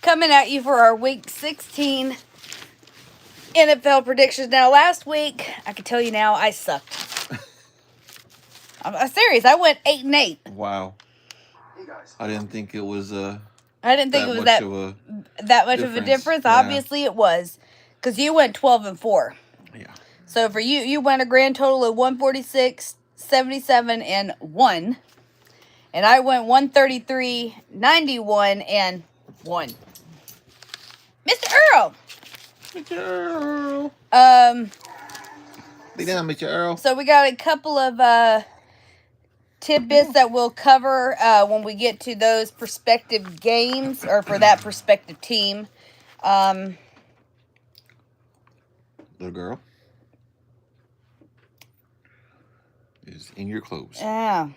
Coming at you for our Week 16 NFL predictions. Now, last week, I can tell you now, I sucked. I'm serious. I went 8-8. Wow. I didn't think it was I didn't think it was that much of a difference. Yeah. Obviously, it was, because you went 12-4. Yeah. So for you went a grand total of 146, 77, and 1. And I went 133, 91, and 1. Mr. Earl. Mr. Earl. Lay down, Mr. Earl. So we got a couple of tidbits that we'll cover when we get to those prospective games, or for that prospective team. Little girl is in your clothes. Yeah.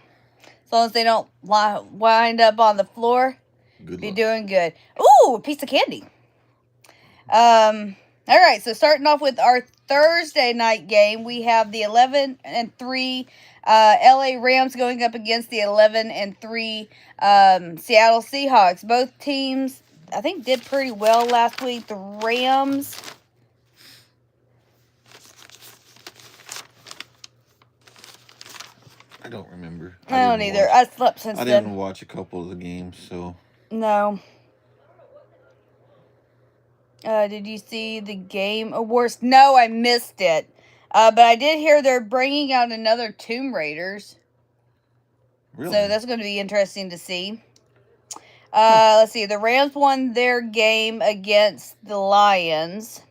As long as they don't wind up on the floor, be doing good. Ooh, a piece of candy. All right, so starting off with our Thursday night game, we have the 11-3 LA Rams going up against the 11-3 Seattle Seahawks. Both teams, I think, did pretty well last week. The Rams, I don't remember. I don't either. I slept since then. I didn't watch a couple of the games, so. No. Did you see the Game Awards? No, I missed it. But I did hear they're bringing out another Tomb Raiders. Really? So that's going to be interesting to see. Let's see. The Rams won their game against the Lions.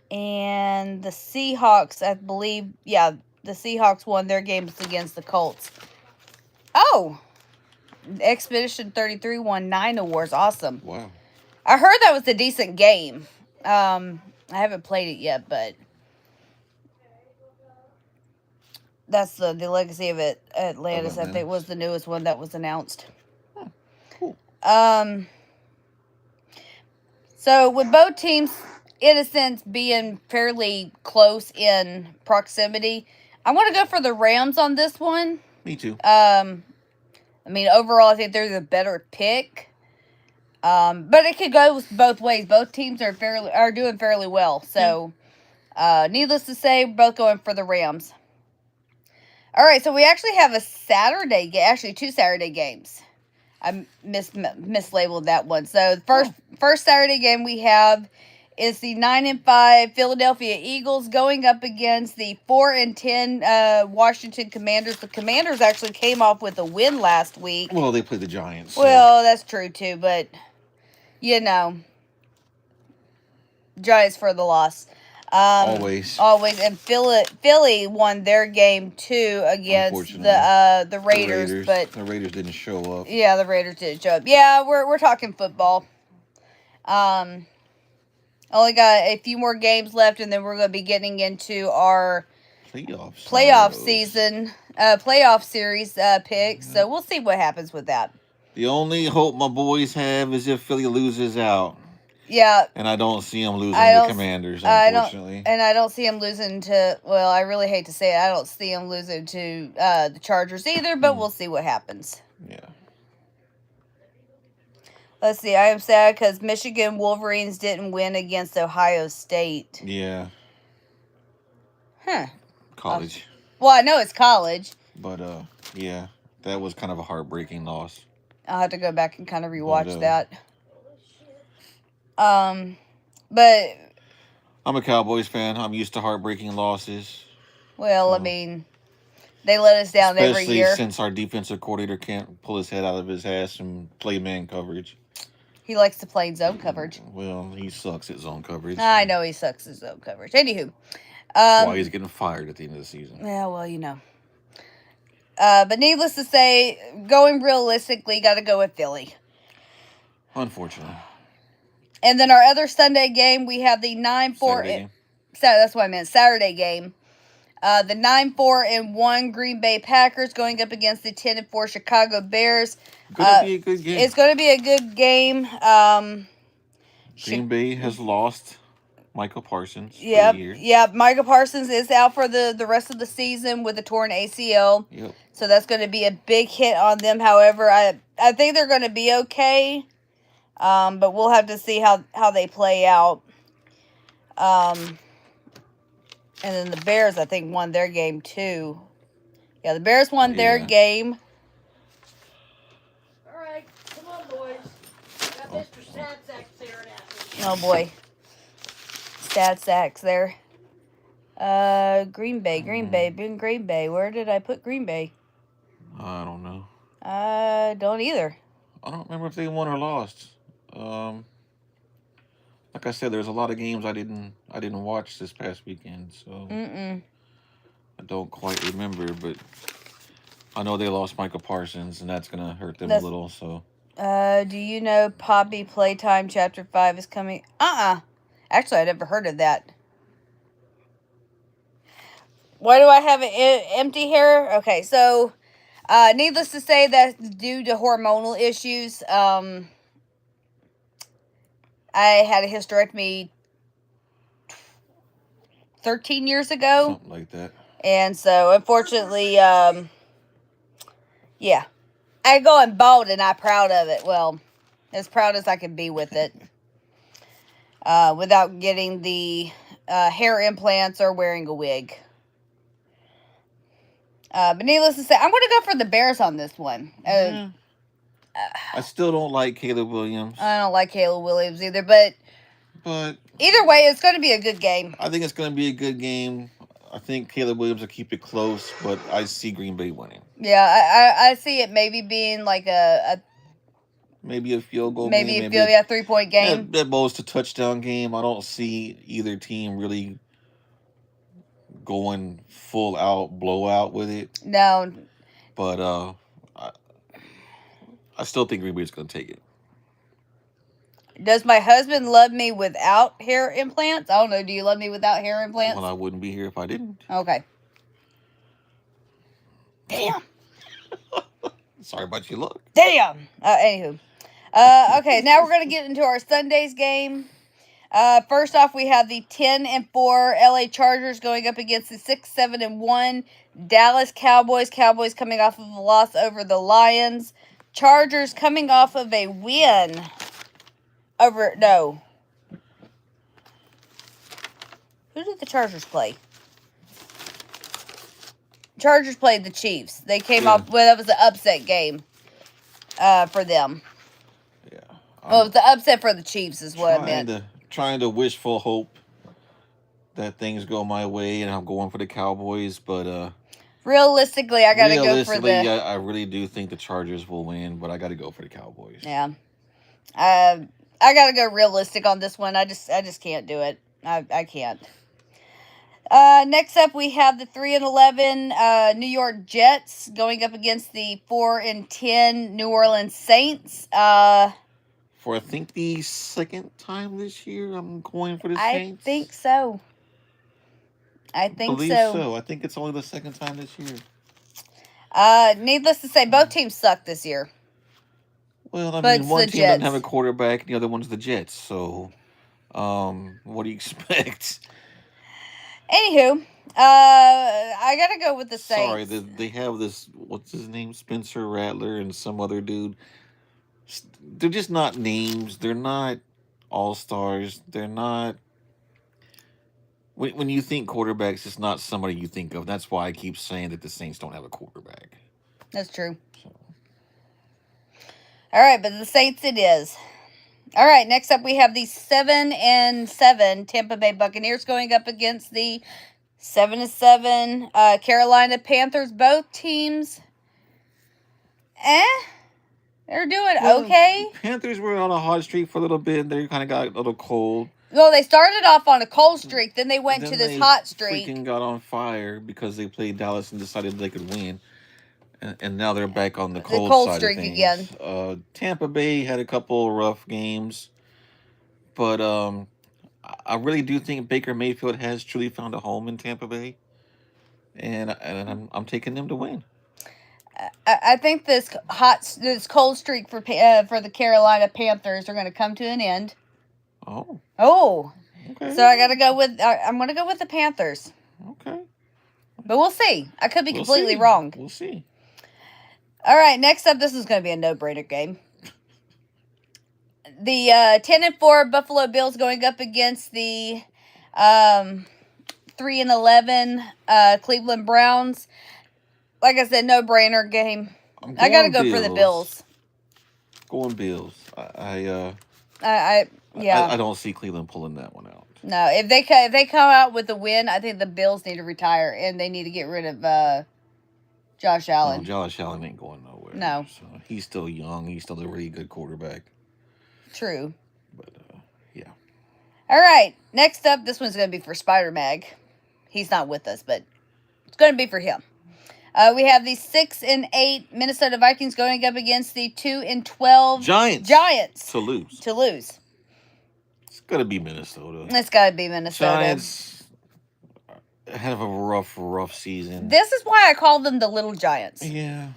And the Seahawks, I believe, the Seahawks won their games against the Colts. Oh! Expedition 33 won 9 awards. Awesome. Wow. I heard that was a decent game. I haven't played it yet, but that's the Legacy of it. Atlantis, I think, was the newest one that was announced. Oh, cool. So with both teams, in a sense, being fairly close in proximity, I want to go for the Rams on this one. Me too. I mean, overall, I think they're the better pick. But it could go both ways. Both teams are doing fairly well. So, needless to say, we're both going for the Rams. All right, so we actually have a Saturday game. Actually, 2 Saturday games. I mislabeled that one. So, the first Saturday game we have is the 9-5 Philadelphia Eagles going up against the 4-10 Washington Commanders. The Commanders actually came off with a win last week. Well, they played the Giants. So. Well, that's true too, but Giants for the loss. Always. And Philly won their game too against the Raiders, but the Raiders didn't show up. Yeah, the Raiders didn't show up. Yeah, we're talking football. Only got a few more games left, and then we're going to be getting into our playoff season, playoff series picks. So we'll see what happens with that. The only hope my boys have is if Philly loses out. Yeah. And I don't see them losing to the Commanders, unfortunately. I don't see them losing to, well, I really hate to say it, I don't see them losing to the Chargers either, but we'll see what happens. Yeah. Let's see. I am sad because Michigan Wolverines didn't win against Ohio State. Yeah. Huh. College. Well, I know it's college. But, yeah, that was kind of a heartbreaking loss. I'll have to go back and kind of rewatch that. But I'm a Cowboys fan. I'm used to heartbreaking losses. Well, I mean, they let us down every year. Especially since our defensive coordinator can't pull his head out of his ass and play man coverage. He likes to play zone coverage. Well, he sucks at zone coverage. I know he sucks at zone coverage. Anywho. That's why he's getting fired at the end of the season. Yeah, well, But needless to say, going realistically, got to go with Philly. Unfortunately. And then our other Sunday game, we have the 9-4. That's what I meant. Saturday game. The 9-4-1 Green Bay Packers going up against the 10-4 Chicago Bears. Gonna be a good game. It's going to be a good game. Green Bay has lost Michael Parsons for the Yep, year. yep. Micah Parsons is out for the rest of the season with a torn ACL. Yep. So that's going to be a big hit on them. However, I think they're going to be okay. But we'll have to see how they play out. And then the Bears, I think, won their game too. Yeah, the Bears won their game. All right, come on, boys. I got Mr. Sad Sack staring at me. Oh boy, Sad Sacks there. Green Bay. Been Green Bay. Where did I put Green Bay? I don't know. I don't either. I don't remember if they won or lost. Like I said, there's a lot of games I didn't watch this past weekend, so I don't quite remember. But I know they lost Michael Parsons, and that's gonna hurt them a little. So. Do you know Poppy Playtime Chapter 5 is coming? Actually, I never heard of that. Why do I have empty hair? Okay, so, needless to say, that's due to hormonal issues. I had a hysterectomy 13 years ago. Something like that. And so, unfortunately, yeah. I going bald and I'm proud of it. Well, as proud as I can be with it. Without getting the hair implants or wearing a wig. But needless to say, I'm going to go for the Bears on this one. I still don't like Caleb Williams. I don't like Caleb Williams either, but either way, it's going to be a good game. I think it's going to be a good game. I think Caleb Williams will keep it close, but I see Green Bay winning. Yeah, I see it maybe being like maybe a field goal maybe game. Maybe a 3-point game. That bows to touchdown game. I don't see either team really going full out blowout with it. No. But I still think Green Bay's going to take it. Does my husband love me without hair implants? I don't know. Do you love me without hair implants? Well, I wouldn't be here if I didn't. Okay. Damn. Sorry about your luck. Damn. Anywho. Okay, now we're going to get into our Sunday's game. First off, we have the 10-4 LA Chargers going up against the 6-7-1 Dallas Cowboys. Cowboys coming off of a loss over the Lions. Chargers coming off of a win over, no. Who did the Chargers play? Chargers played the Chiefs. They came off, well, that was an upset game for them. Yeah. Well, it was the upset for the Chiefs is what I meant. Trying to wishful hope that things go my way, and I'm going for the Cowboys, but realistically, I got to go for the... I really do think the Chargers will win, but I got to go for the Cowboys. Yeah. I got to go realistic on this one. I just can't do it. I can't. Next up, we have the 3-11 New York Jets going up against the 4-10 New Orleans Saints. For I think the second time this year, I'm going for the Saints. I think so. I believe so. I think it's only the second time this year. Needless to say, both teams suck this year. Well, I mean, one team doesn't have a quarterback, and the other one's the Jets. So, what do you expect? Anywho, I gotta go with the Saints. Sorry, they have this, what's his name? Spencer Rattler and some other dude. They're just not names. They're not all-stars. They're not... When you think quarterbacks, it's not somebody you think of. That's why I keep saying that the Saints don't have a quarterback. That's true. So. All right, but the Saints it is. All right, next up we have the 7-7 Tampa Bay Buccaneers going up against the 7-7 Carolina Panthers. Both teams, they're doing okay. Panthers were on a hot streak for a little bit. They kind of got a little cold. Well, they started off on a cold streak, then they went to this hot streak. Freaking got on fire because they played Dallas and decided they could win. And now they're back on the cold side streak of things. Again. Tampa Bay had a couple rough games. But I really do think Baker Mayfield has truly found a home in Tampa Bay. And I'm taking them to win. I think this cold streak for the Carolina Panthers are going to come to an end. Oh. Oh. Okay. So I got to go with. I'm going to go with the Panthers. Okay. But we'll see. I could be We'll completely see. wrong. We'll see. All right, next up, this is going to be a no-brainer game. The 10-4 Buffalo Bills going up against the 3-11 Cleveland Browns. Like I said, no-brainer game. I got to go for the Bills. Going Bills. Yeah. I don't see Cleveland pulling that one out. No, if they come out with a win, I think the Bills need to retire and they need to get rid of Josh Allen. No, Josh Allen ain't going nowhere. No. So he's still young. He's still a really good quarterback. True. But, yeah. All right. Next up, this one's going to be for Spider Mag. He's not with us, but it's going to be for him. We have the 6-8 Minnesota Vikings going up against the 2-12 Giants. To lose. It's going to be Minnesota. It's got to be Minnesota. Giants have a rough season. This is why I call them the Little Giants. Yeah.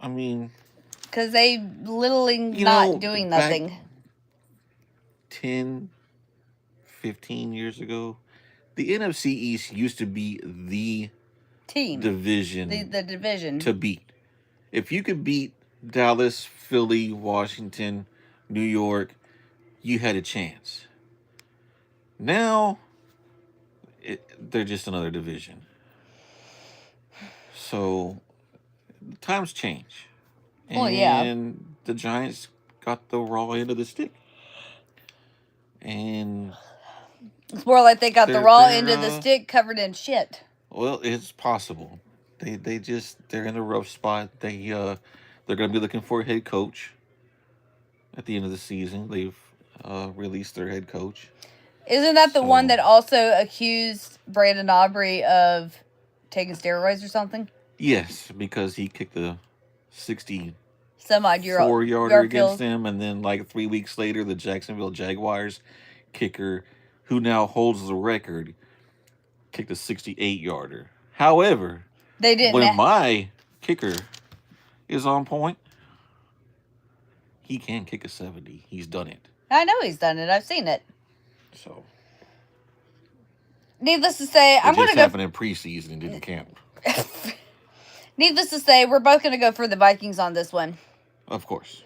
I mean, because they not doing nothing. 10, 15 years ago, the NFC East used to be the team division. The division to beat. If you could beat Dallas, Philly, Washington, New York, you had a chance. Now, they're just another division. So, times change. Well, yeah. And the Giants got the raw end of the stick. And it's more like they got the raw end of the stick covered in shit. Well, it's possible. They're in a rough spot. They're going to be looking for a head coach at the end of the season. They've released their head coach. Isn't that the one that also accused Brandon Aubrey of taking steroids or something? Yes, because he kicked the 64-yarder against them, and then like 3 weeks later, the Jacksonville Jaguars kicker, who now holds the record, kicked a 68-yarder. However, they didn't. When my kicker is on point, he can kick a 70. He's done it. I know he's done it. I've seen it. So, needless to say, I'm going to go. It just happened in preseason and didn't camp. Needless to say, we're both going to go for the Vikings on this one. Of course.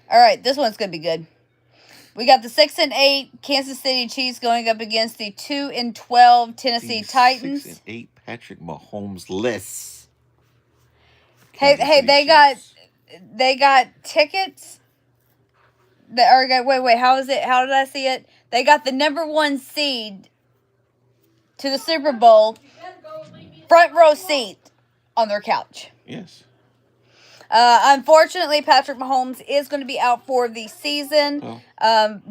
All right, this one's going to be good. We got the 6-8 Kansas City Chiefs going up against the 2-12 Tennessee Titans. 6-8 Patrick Mahomes less. Hey, they got tickets. Wait, how is it? How did I see it? They got the #1 seed to the Super Bowl, front row seat on their couch. Yes. Unfortunately, Patrick Mahomes is going to be out for the season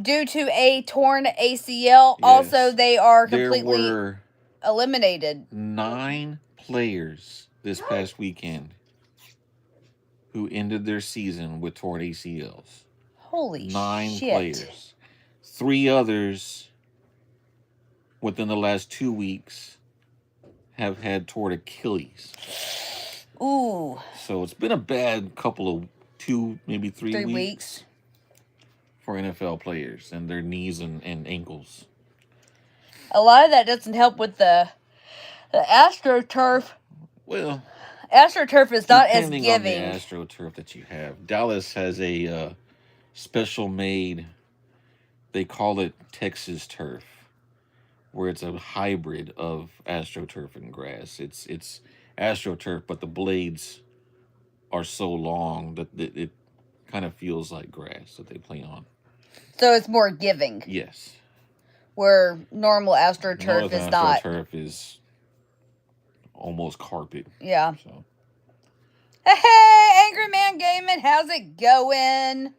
due to a torn ACL. Yes. Also, they are completely eliminated. 9 players this past weekend who ended their season with torn ACLs. Holy 9 shit. players. 3 others within the last 2 weeks have had torn Achilles. Ooh. So it's been a bad couple of 2, maybe 3 weeks for NFL players and their knees and ankles. A lot of that doesn't help with the AstroTurf. Well, AstroTurf is not as giving. Depending on the AstroTurf that you have. Dallas has a special made, they call it Texas turf, where it's a hybrid of AstroTurf and grass. It's AstroTurf, but the blades are so long that it kind of feels like grass that they play on. So it's more giving. Yes. Where normal AstroTurf is not. AstroTurf is almost carpet. Yeah. So. Hey, Angry Man Gaming, how's it going?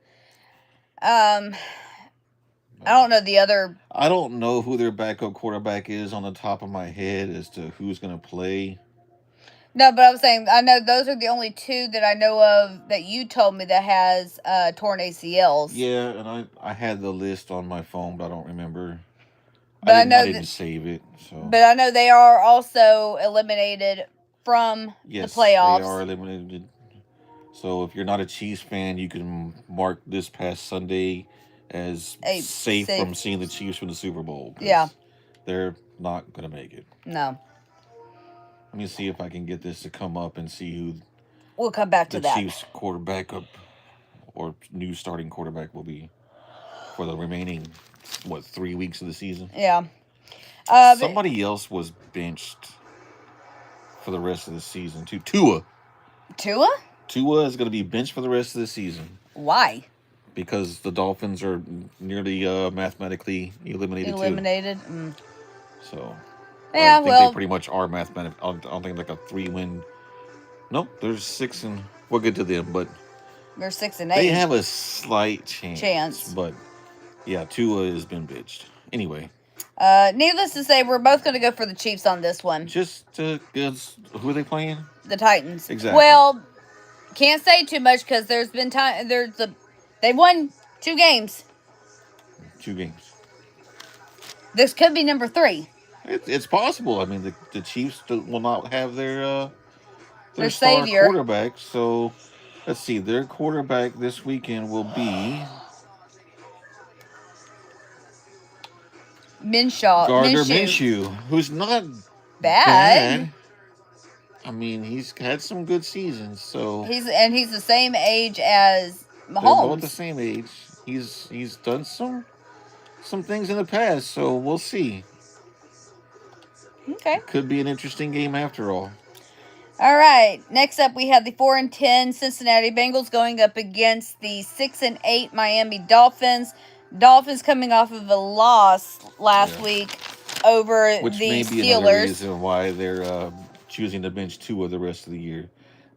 I don't know the other. I don't know who their backup quarterback is on the top of my head as to who's going to play. No, but I was saying, I know those are the only 2 that I know of that you told me that has torn ACLs. Yeah, and I had the list on my phone, but I don't remember. But I didn't save it. So. But I know they are also eliminated from the playoffs. They are eliminated. So if you're not a Chiefs fan, you can mark this past Sunday as A safe safe- from seeing the Chiefs win the Super Bowl. 'Cause Yeah. they're not gonna make it. No. Let me see if I can get this to come up and see who We'll come back to the that. Chiefs quarterback or new starting quarterback will be for the remaining 3 weeks of the season. Yeah. Somebody else was benched for the rest of the season too. Tua is going to be benched for the rest of the season Why? because the Dolphins are nearly mathematically eliminated. Mm. So Yeah, I think well, they pretty much are mathematically. I don't think like a 3-win. Nope, there's 6 and we'll get to them, but they're 6 and 8. they have a slight chance. But yeah, Tua has been bitched. Anyway. Needless to say, we're both going to go for the Chiefs on this one. Just to guess, who are they playing? The Titans. Exactly. Well, can't say too much because there's been time. They won 2 games. 2 games. This could be number 3. It's possible. I mean, the Chiefs will not have their Their star savior. quarterback. So let's see. Their quarterback this weekend will be Gardner Minshew, who's not bad. I mean, he's had some good seasons. So he's the same age as Mahomes. They're both the same age. He's done some things in the past. So we'll see. Okay. Could be an interesting game after all. All right. Next up, we have the 4-10 Cincinnati Bengals going up against the 6-8 Miami Dolphins. Dolphins coming off of a loss last week over Which the may be Steelers. another reason why they're choosing to bench Tua the rest of the year.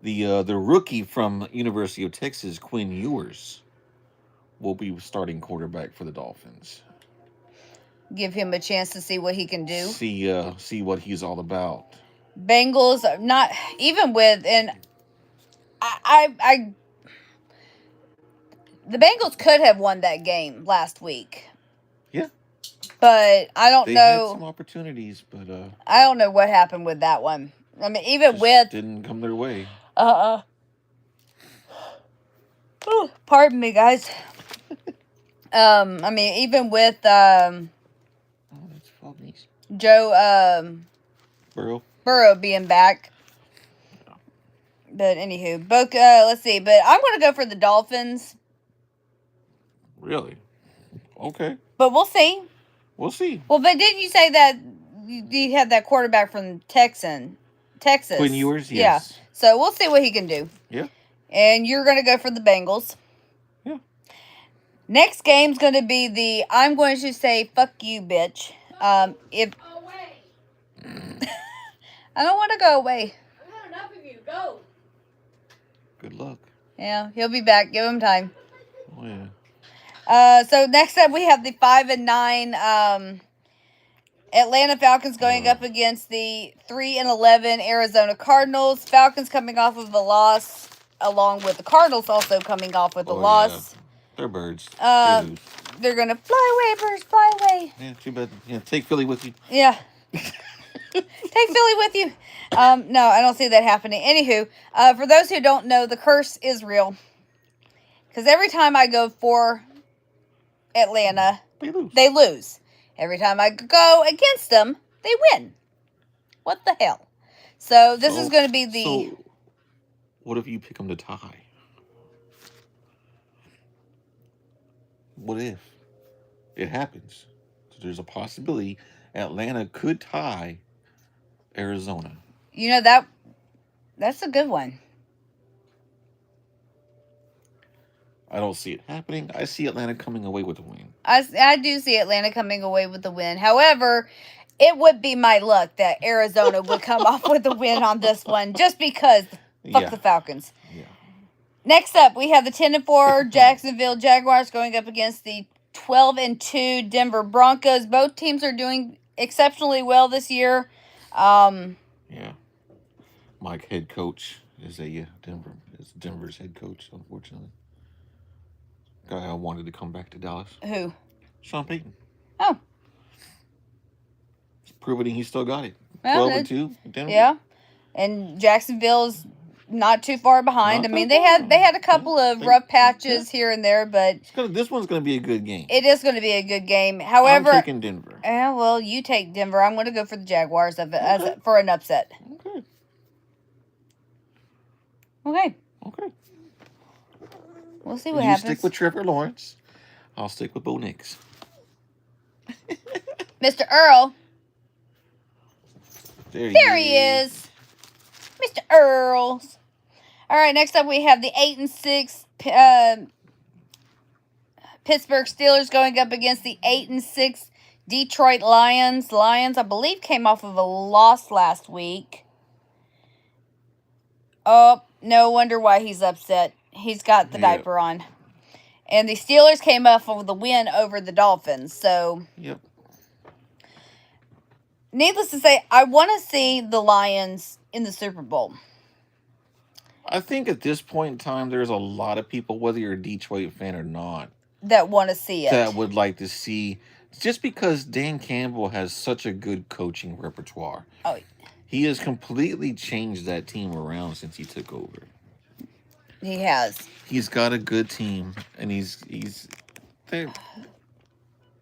The rookie from University of Texas, Quinn Ewers, will be starting quarterback for the Dolphins. Give him a chance to see what he can do. See what he's all about. Bengals are not even with, and I the Bengals could have won that game last week. Yeah. But I don't they know. Had some opportunities, but I don't know what happened with that one. I mean, even just with didn't come their way. Ooh, pardon me, guys. I mean, even with Oh, that's foggy. Joe Burrow being back. But anywho, both let's see. But I'm going to go for the Dolphins. Really? Okay. But we'll see. We'll see. Well, but didn't you say that you had that quarterback from Texas? Quinn Ewers, yes. Yeah. So we'll see what he can do. Yeah. And you're going to go for the Bengals. Yeah. Next game's going to be I'm going to say, fuck you, bitch. If Away. I don't want to go away. I've had enough of you. Go. Good luck. Yeah, he'll be back. Give him time. Oh, yeah. So next up we have the 5-9 Atlanta Falcons going up against the 3-11 Arizona Cardinals. Falcons coming off of a loss, along with the Cardinals also coming off with a loss. Yeah. They're birds. They're gonna fly away, birds, fly away. Yeah, too bad. Yeah, take Philly with you. Yeah. Take Philly with you. No, I don't see that happening. Anywho, for those who don't know, the curse is real. Because every time I go for Atlanta, they lose. Every time I go against them, they win. What the hell? So this is going to be the... So, what if you pick them to tie? What if it happens? So there's a possibility Atlanta could tie Arizona. You know, that's a good one. I don't see it happening. I see Atlanta coming away with a win. I do see Atlanta coming away with the win. However, it would be my luck that Arizona would come off with a win on this one, just because fuck the Falcons. Yeah. Next up, we have the 10-4 Jacksonville Jaguars going up against the 12-2 Denver Broncos. Both teams are doing exceptionally well this year. Yeah. Mike, head coach, is Denver's head coach, unfortunately. Guy I wanted to come back to Dallas. Who? Sean Payton. Oh. It's proving he still got it. Well, 12-2 Denver. Yeah. And Jacksonville's not too far behind. Not I mean, that they far. had a couple of They- rough patches here and there, but This one's gonna be a good game. it is going to be a good game. I'm However, taking Denver. well, you take Denver. I'm going to go for the Jaguars Okay. for an upset. Okay. Okay, Okay. we'll see what You happens. stick with Trevor Lawrence. I'll stick with Bo Nix. Mr. Earl. There He is. Mr. Earls. All right, next up we have the 8-6 Pittsburgh Steelers going up against the 8-6 Detroit Lions. Lions, I believe, came off of a loss last week. Oh, no wonder why he's upset. He's got the Yeah. diaper on. And the Steelers came off of the win over the Dolphins. So, Yep. needless to say, I want to see the Lions in the Super Bowl. I think at this point in time, there's a lot of people, whether you're a Detroit fan or not, That want to see it. that would like to see, just because Dan Campbell has such a good coaching repertoire. Oh. He has completely changed that team around since he took over. He has. He's got a good team, and they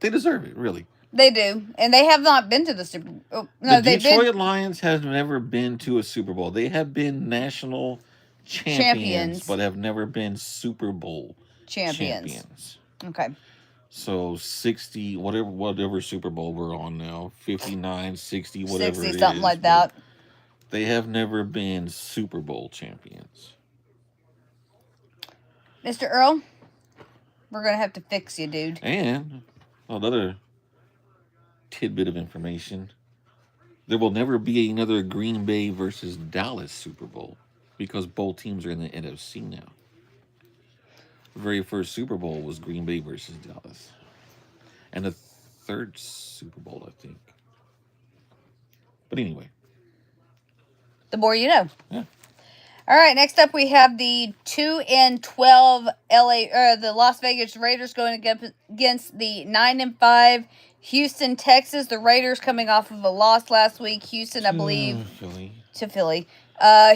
deserve it, really. They do, and they have not been to the Super Bowl. Oh, no, The they've Detroit been Lions have never been to a Super Bowl. They have been national champions, Champions. but have never been Super Bowl champions. champions. Okay. So 60, whatever Super Bowl we're on now, 59, 60, whatever 60, it is. something like but that. They have never been Super Bowl champions. Mr. Earl, we're going to have to fix you, dude. And another tidbit of information. There will never be another Green Bay versus Dallas Super Bowl because both teams are in the NFC now. The very first Super Bowl was Green Bay versus Dallas. And the third Super Bowl, I think. But anyway. The more you know. Yeah. All right, next up we have the 2-12 the Las Vegas Raiders going against the 9-5 Houston Texas. The Raiders coming off of a loss last week. Houston, I believe, to Philly.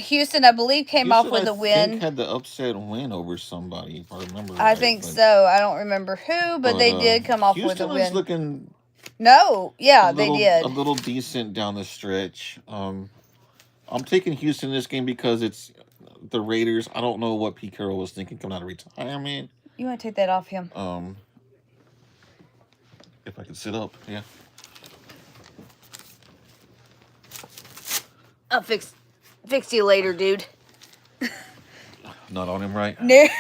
Houston, I believe, came off with a win. I think had the upset win over somebody, if I remember. I think so. I don't remember who, but they did come off with a Houston win. is looking No, yeah, they did. a little decent down the stretch. I'm taking Houston in this game because it's the Raiders. I don't know what Pete Carroll was thinking coming out of retirement. You want to take that off him? If I could sit up, yeah. I'll fix you later, dude. Not on him, right? Nope.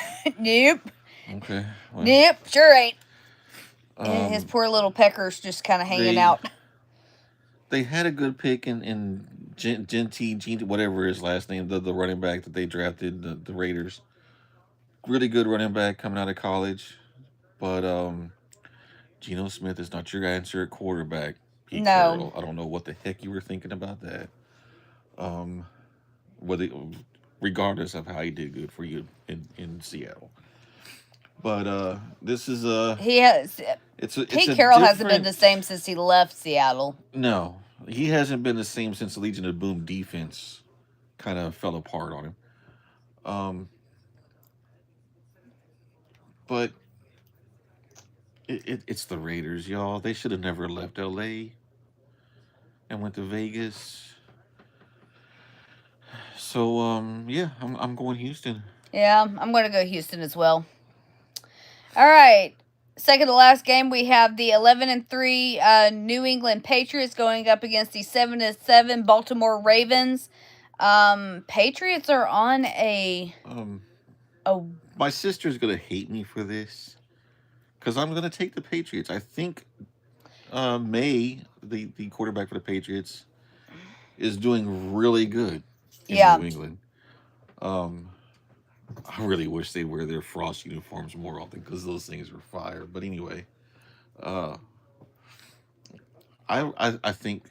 Okay. Well, Nope. Sure ain't. And his poor little peckers just kind of hanging out. They had a good pick in Genty, whatever his last name, the running back that they drafted, the Raiders. Really good running back coming out of college. But Geno Smith is not your answer at quarterback. Pete Carroll. I don't know what the heck you were thinking about that. Regardless of how he did good for you in Seattle. But this is He has. Pete Carroll hasn't been the same since he left Seattle. No, he hasn't been the same since the Legion of Boom defense kind of fell apart on him. But it's the Raiders, y'all. They should have never left LA and went to Vegas. So yeah, I'm going Houston. Yeah, I'm going to go Houston as well. All right. Second to last game, we have the 11-3 New England Patriots going up against the 7-7 Baltimore Ravens. Patriots are on a My sister's gonna hate me for this because I'm gonna take the Patriots. I think May, the quarterback for the Patriots, is doing really good in New England. I really wish they wear their Frost uniforms more often because those things are fire. But anyway, I think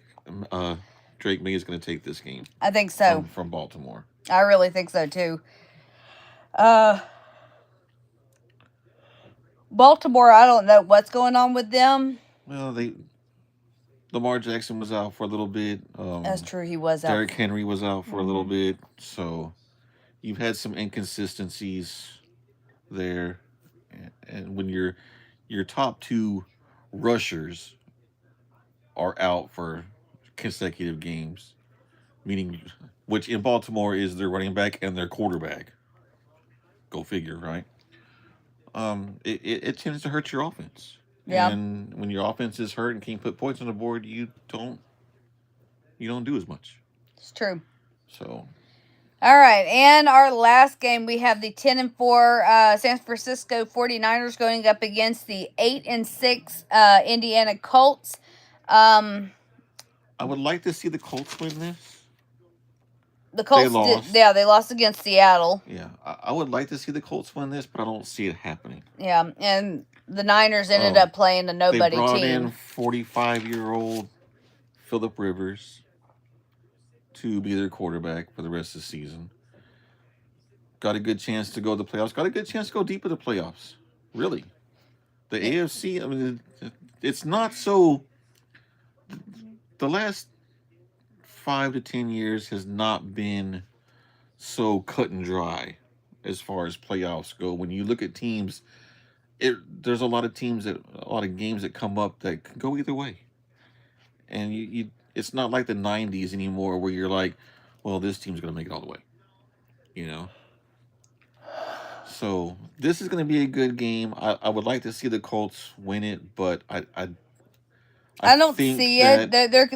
Drake May is going to take this game. I think so. From Baltimore. I really think so too. Baltimore, I don't know what's going on with them. Well, Lamar Jackson was out for a little bit. That's true. He was out. Derrick Henry was out for a little bit. So you've had some inconsistencies there, and when your top two rushers are out for consecutive games, meaning which in Baltimore is their running back and their quarterback. Go figure, right? It tends to hurt your offense. Yeah. And when your offense is hurt and can't put points on the board, you don't do as much. It's true. So All right, and our last game, we have the 10-4 San Francisco 49ers going up against the 8-6 Indiana Colts. I would like to see the Colts win this. The Colts lost. they lost against Seattle. Yeah, I would like to see the Colts win this, but I don't see it happening. Yeah, and the Niners ended up playing a nobody they brought team. in 45-year-old Phillip Rivers to be their quarterback for the rest of the season. Got a good chance to go to the playoffs. Got a good chance to go deep in the playoffs. Really. The AFC, I mean, it's not so... The last 5 to 10 years has not been so cut and dry as far as playoffs go. When you look at teams, there's a lot of games that come up that can go either way. And it's not like the 90s anymore where you're like, well, this team's going to make it all the way. You know? So this is going to be a good game. I would like to see the Colts win it, but I don't see it. They're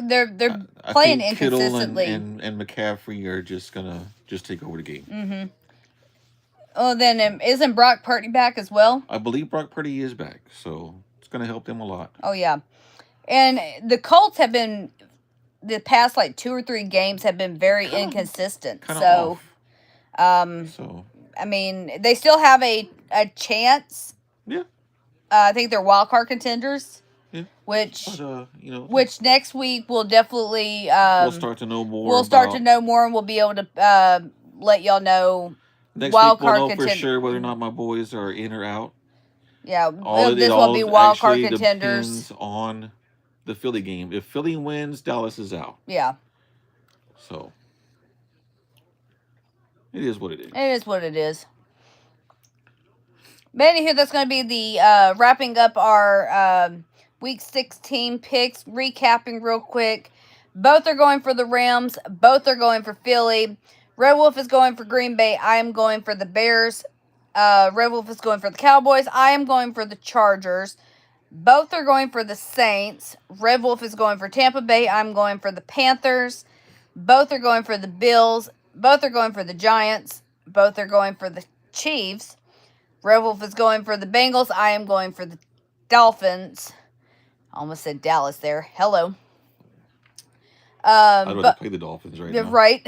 playing inconsistently. Kittle and McCaffrey are just gonna take over the game. Mm-hmm. Oh, then isn't Brock Purdy back as well? I believe Brock Purdy is back, so it's gonna help them a lot. Oh yeah, and the Colts have been the past like 2 or 3 games have been very inconsistent. So, I mean, they still have a chance. Yeah. I think they're wild card contenders. Yeah. Which which next week we'll definitely we'll start to know more. We'll start to know more, and we'll be able to let y'all know. Next week we'll know for sure whether or not my boys are in or out. Yeah, this will be wild card contenders. Depends on the Philly game. If Philly wins, Dallas is out. Yeah. So it is what it is. It is what it is. But anywho, that's going to be the wrapping up our Week 16 picks. Recapping real quick. Both are going for the Rams. Both are going for Philly. Red Wolf is going for Green Bay. I am going for the Bears. Red Wolf is going for the Cowboys. I am going for the Chargers. Both are going for the Saints. Red Wolf is going for Tampa Bay. I'm going for the Panthers. Both are going for the Bills. Both are going for the Giants. Both are going for the Chiefs. Red Wolf is going for the Bengals. I am going for the Dolphins. I almost said Dallas there. Hello. I'd rather play the Dolphins right now. Right.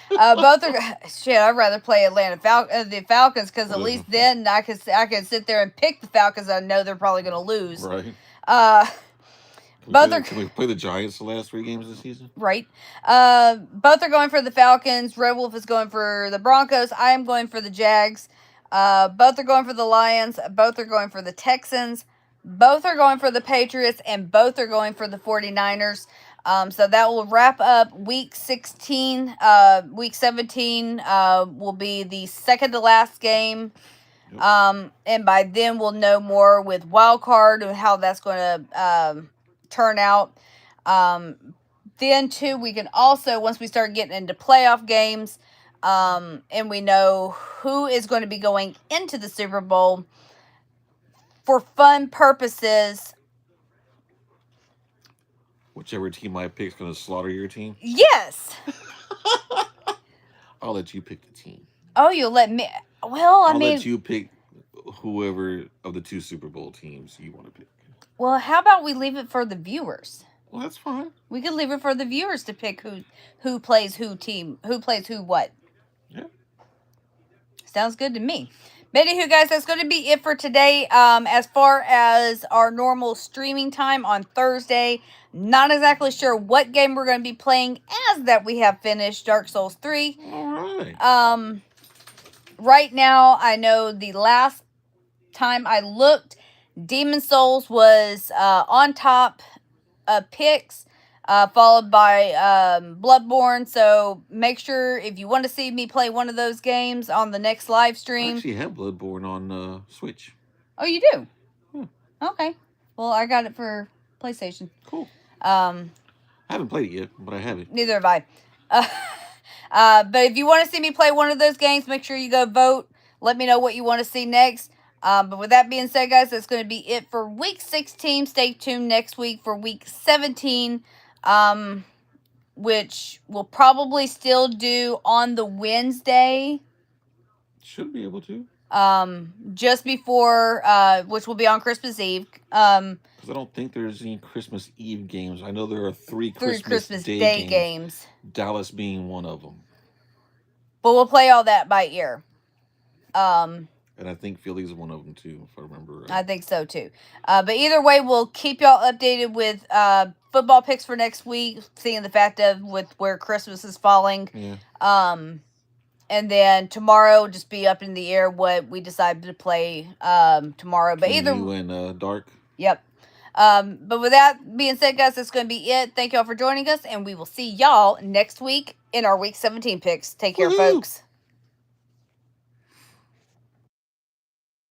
Both are... Shit, I'd rather play the Falcons because at least then I could sit there and pick the Falcons. I know they're probably going to lose. Right. Can we play the Giants the last 3 games of the season? Right. Both are going for the Falcons. Red Wolf is going for the Broncos. I am going for the Jags. Both are going for the Lions. Both are going for the Texans. Both are going for the Patriots. And both are going for the 49ers. So that will wrap up Week 16. Week 17 will be the second to last game. Yep. And by then we'll know more with Wild Card and how that's going to turn out. Then too, we can also, once we start getting into playoff games, and we know who is going to be going into the Super Bowl for fun purposes. Whichever team I pick is going to slaughter your team? Yes. I'll let you pick the team. Oh, you'll let me? Well, I'll let you pick whoever of the 2 Super Bowl teams you want to pick. Well, how about we leave it for the viewers? Well, that's fine. We could leave it for the viewers to pick who plays who plays who what. Yeah. Sounds good to me. But anywho, guys, that's going to be it for today. As far as our normal streaming time on Thursday, not exactly sure what game we're going to be playing as that we have finished Dark Souls 3. All right. Right now, I know the last time I looked, Demon Souls was on top of picks. followed by Bloodborne. So make sure if you want to see me play one of those games on the next live I stream. actually have Bloodborne on Switch. Oh, you do? Hmm. Okay. Well, I got it for PlayStation. Cool. I haven't played it yet, but I have it. Neither have I. But if you want to see me play one of those games, make sure you go vote. Let me know what you want to see next. But with that being said, guys, that's going to be it for week 16. Stay tuned next week for week 17, which we'll probably still do on the Wednesday. Should be able to. Just before, which will be on Christmas Eve. Because I don't think there's any Christmas Eve games. I know there are three Christmas Day games. Dallas being one of them. But we'll play all that by ear. And I think Philly's one of them too, if I remember right. I think so too. But either way, we'll keep y'all updated with football picks for next week, seeing the fact of with where Christmas is falling. Yeah. And then tomorrow, just be up in the air what we decide to play tomorrow. But either you and Dark. Yep. But with that being said, guys, that's going to be it. Thank y'all for joining us, and we will see y'all next week in our Week 17 picks. Take care, Woohoo! folks.